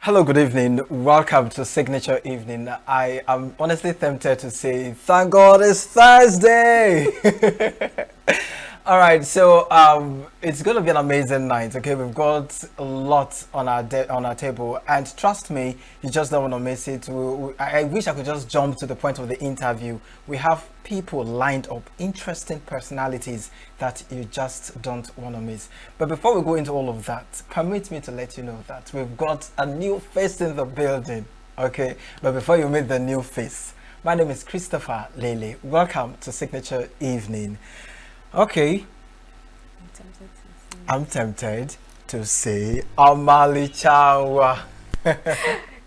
Hello, good evening. Welcome to Signature Evening. I am honestly tempted to say, thank God it's Thursday. All right, so it's going to be an amazing night. Okay, we've got a lot on our table, and trust me, you just don't want to miss it. I wish I could just jump to the point of the interview. We have people lined up, interesting personalities that you just don't want to miss. But before we go into all of that, permit me to let you know that we've got a new face in the building. Okay, but before you meet the new face, my name is Christopher Lele. Welcome to Signature Evening. Okay, I'm tempted to say Amali Chawa.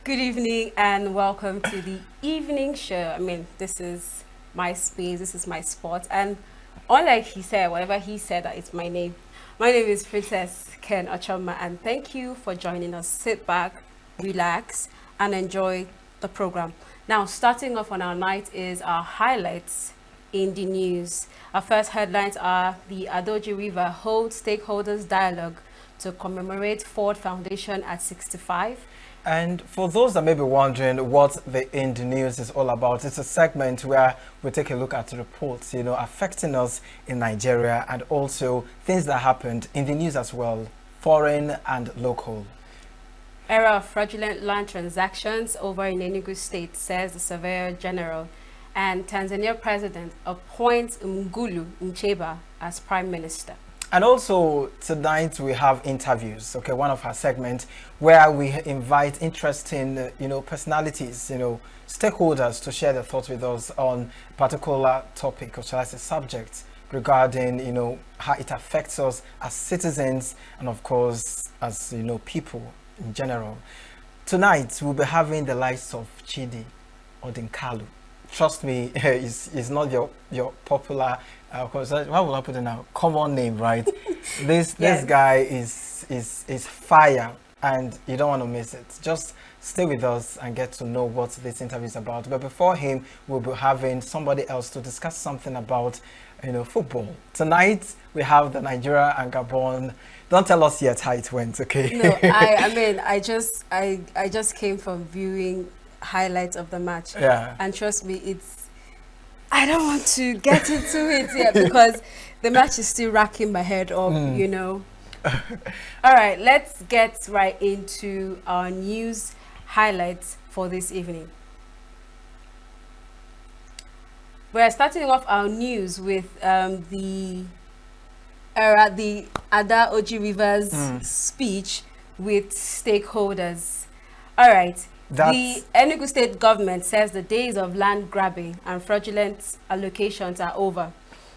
Good evening and welcome to the evening show. I mean, this is my space, this is my spot, and unlike he said, whatever he said, that it's my name. My name is Princess Ken Ochoma, and thank you for joining us. Sit back, relax, and enjoy the program. Now, starting off on our night is our highlights in the news. Our first headlines are the Ojiriver holds stakeholders dialogue to commemorate Ford Foundation at 65. And for those that may be wondering what the In the News is all about, it's a segment where we take a look at reports, affecting us in Nigeria, and also things that happened in the news as well, foreign and local. Era of fraudulent land transactions over in Enugu State, says the Surveyor General. And Tanzania President appoints Mgulu Ncheba as Prime Minister. And also tonight we have interviews, okay, one of our segments where we invite interesting, personalities, stakeholders to share their thoughts with us on a particular topic, or shall I say subject, regarding, how it affects us as citizens and of course as, people in general. Tonight we'll be having the likes of Chidi Odinkalu. Trust me, it's not your popular, how will I put it now? Common name, right? This guy is fire, and you don't want to miss it. Just stay with us and get to know what this interview is about. But before him, we'll be having somebody else to discuss something about, football. Tonight we have the Nigeria and Gabon. Don't tell us yet how it went, okay? No, I just came from viewing highlights of the match, and trust me, I don't want to get into it yet because the match is still racking my head up. All right, let's get right into our news highlights for this evening. We're starting off our news with the Ada Ojiriver's speech with stakeholders. All right. The Enugu State government says the days of land grabbing and fraudulent allocations are over.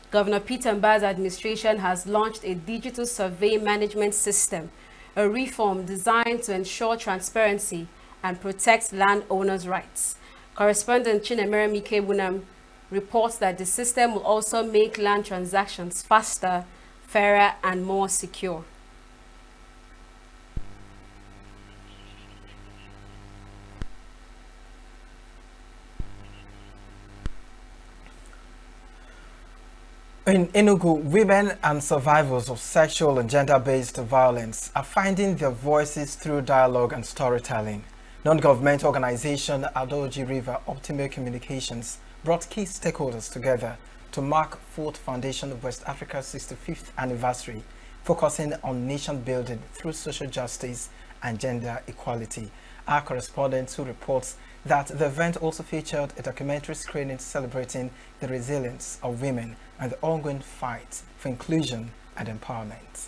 Governor Peter Mba's administration has launched a digital survey management system, a reform designed to ensure transparency and protect landowners' rights. Correspondent Chinemere Mike Bunam reports that the system will also make land transactions faster, fairer, and more secure. In Enugu, women and survivors of sexual and gender-based violence are finding their voices through dialogue and storytelling. Non-governmental organization Ojiriver Optimal Communications brought key stakeholders together to mark Ford Foundation of West Africa's 65th anniversary, focusing on nation building through social justice and gender equality. Our correspondent who reports that the event also featured a documentary screening celebrating the resilience of women and the ongoing fight for inclusion and empowerment.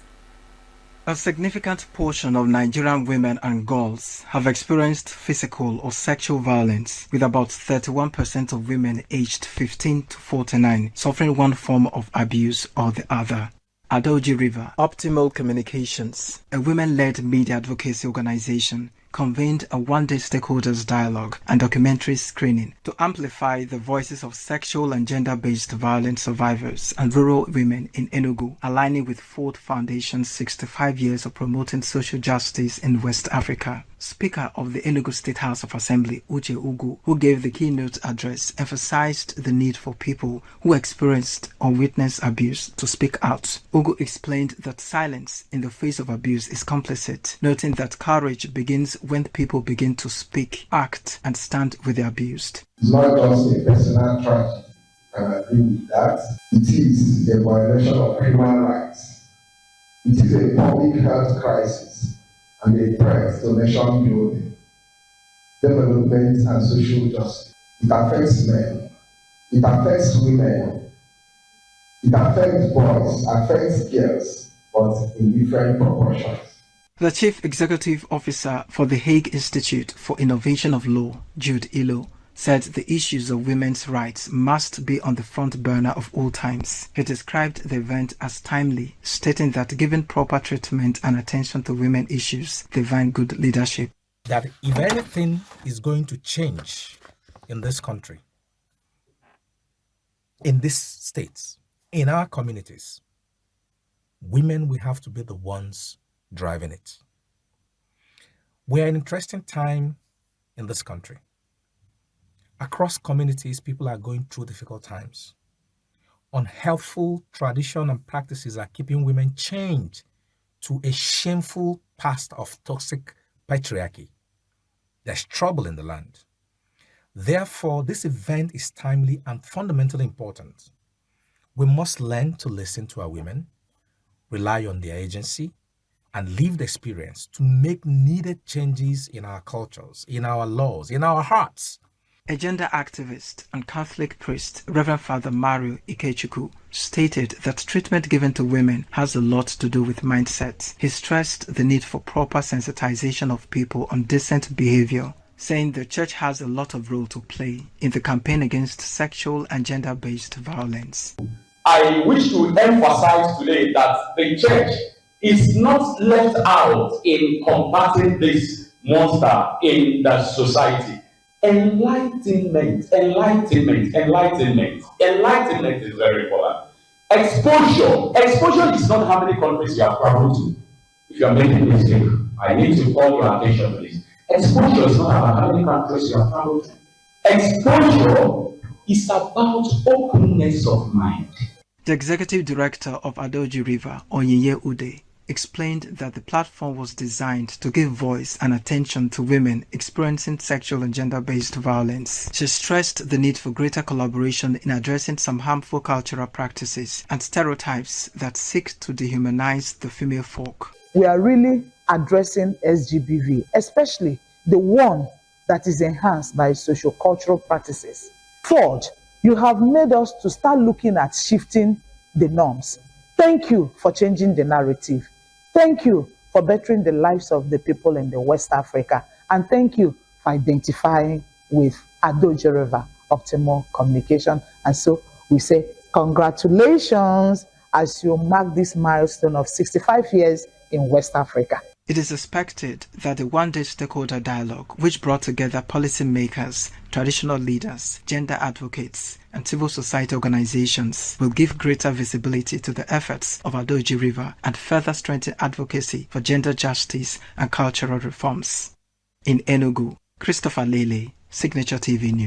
A significant portion of Nigerian women and girls have experienced physical or sexual violence, with about 31% of women aged 15 to 49 suffering one form of abuse or the other. Ojiriver Optimal Communications, a women-led media advocacy organization, convened a one-day stakeholders dialogue and documentary screening to amplify the voices of sexual and gender-based violence survivors and rural women in Enugu, aligning with Ford Foundation's 65 years of promoting social justice in West Africa. Speaker of the Enugu State House of Assembly, Uche Ugu, who gave the keynote address, emphasized the need for people who experienced or witnessed abuse to speak out. Ugu explained that silence in the face of abuse is complicit, noting that courage begins when people begin to speak, act, and stand with the abused. It's not just a personal tragedy. I can agree with that. It is a violation of human rights. It is a public health crisis and a threat to nation building, development, and social justice. It affects men. It affects women. It affects boys, affects girls, but in different proportions. The Chief Executive Officer for the Hague Institute for Innovation of Law, Jude Ilo, said the issues of women's rights must be on the front burner of all times. He described the event as timely, stating that given proper treatment and attention to women issues, they find good leadership. That if anything is going to change in this country, in these states, in our communities, women will have to be the ones driving it. We're in an interesting time in this country. Across communities, people are going through difficult times. Unhealthful tradition and practices are keeping women chained to a shameful past of toxic patriarchy. There's trouble in the land. Therefore, this event is timely and fundamentally important. We must learn to listen to our women, rely on their agency, and lived experience to make needed changes in our cultures, in our laws, in our hearts. A gender activist and Catholic priest, Reverend Father Mario Ikechukwu, stated that treatment given to women has a lot to do with mindset. He stressed the need for proper sensitization of people on decent behavior, saying the church has a lot of role to play in the campaign against sexual and gender-based violence. I wish to emphasize today that the church is not left out in combating this monster in the society. Enlightenment is very important. Exposure is not how many countries you have traveled to. If you are making a mistake, I need to call your attention to this. Exposure is not about how many countries you have traveled to. Exposure is about openness of mind. The executive director of Ojiriver, Ojiriver, explained that the platform was designed to give voice and attention to women experiencing sexual and gender-based violence. She stressed the need for greater collaboration in addressing some harmful cultural practices and stereotypes that seek to dehumanize the female folk. We are really addressing SGBV, especially the one that is enhanced by socio-cultural practices. Fourth, you have made us to start looking at shifting the norms. Thank you for changing the narrative. Thank you for bettering the lives of the people in the West Africa. And thank you for identifying with Ojiriver Optimal Communication. And so we say congratulations as you mark this milestone of 65 years in West Africa. It is expected that the one-day stakeholder dialogue, which brought together policymakers, traditional leaders, gender advocates, and civil society organizations, will give greater visibility to the efforts of Ojiriver and further strengthen advocacy for gender justice and cultural reforms. In Enugu, Christopher Lele, Signature TV News.